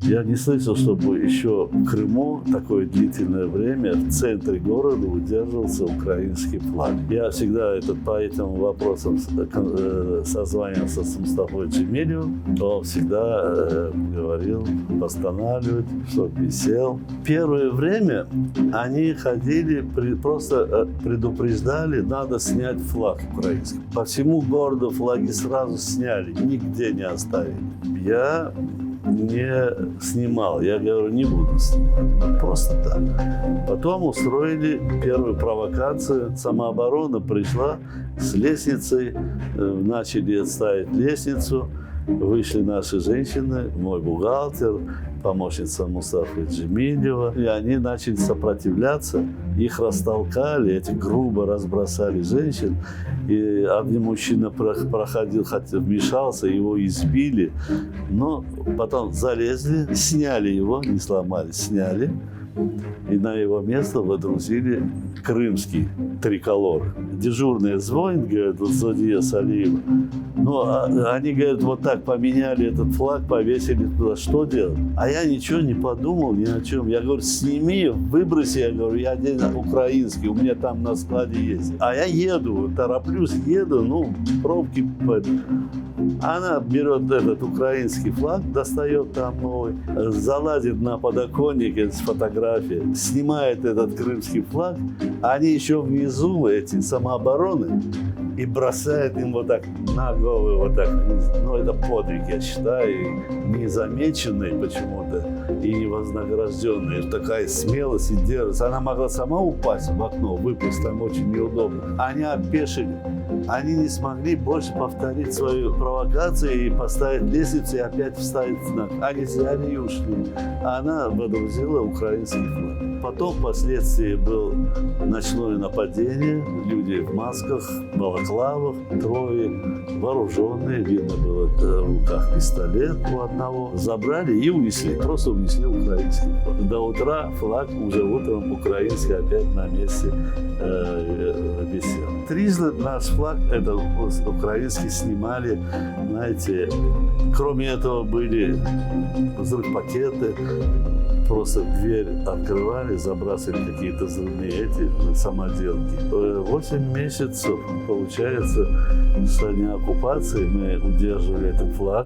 Я не слышал, чтобы еще в Крыму такое длительное время в центре города удерживался украинский флаг. Я всегда по этим вопросам созванивался с Мустафой Джемилевым. Он всегда говорил, восстанавливать, чтобы висел. Первое время они ходили, просто предупреждали, надо снять флаг украинский. По всему городу флаги сразу сняли, нигде не оставили. Я не снимал, я говорю, не буду снимать, просто так. Потом устроили первую провокацию, самооборона пришла с лестницей, начали ставить лестницу, вышли наши женщины, мой бухгалтер, помощница Мустафы Джемилева, и они начали сопротивляться, их растолкали, эти грубо разбросали женщин, и один мужчина проходил, хотя вмешался, его избили, но потом залезли, сняли его, не сломали, сняли, и на его место водрузили крымский триколор. Дежурный звонит, говорит, вот Зодия Салиева. Ну, они, говорят, вот так поменяли этот флаг, повесили туда. Что делать? А я ничего не подумал, ни о чем. Я говорю, сними, выброси. Я говорю, я один украинский, у меня там на складе есть. А я еду, тороплюсь, еду, ну, пробки. Она берет этот украинский флаг, достает там новый, залазит на подоконник с фотографией, снимает этот крымский флаг, а они еще внизу, эти самообороны, и бросает им вот так на голову, вот так. Ну, это подвиг, я считаю, незамеченный почему-то и невознагражденный. Такая смелость и дерзость. Она могла сама упасть в окно, выпасть, там очень неудобно. Они опешили. Они не смогли больше повторить свою провокацию и поставить лестницу и опять вставить знак. Они взяли и ушли. А она водрузила украинский флаг. Потом впоследствии было ночное нападение. Люди в масках, балаклавах, трое, вооруженные. Видно было в руках пистолет у одного. Забрали и унесли. Просто унесли украинский флаг. До утра флаг уже утром украинский опять на месте висел. Трижды наш флаг, это украинский, снимали, знаете, кроме этого были взрыв-пакеты, просто дверь открывали, забрасывали какие-то взрывные самоделки. 8 месяцев, получается, со дня оккупации мы удерживали этот флаг.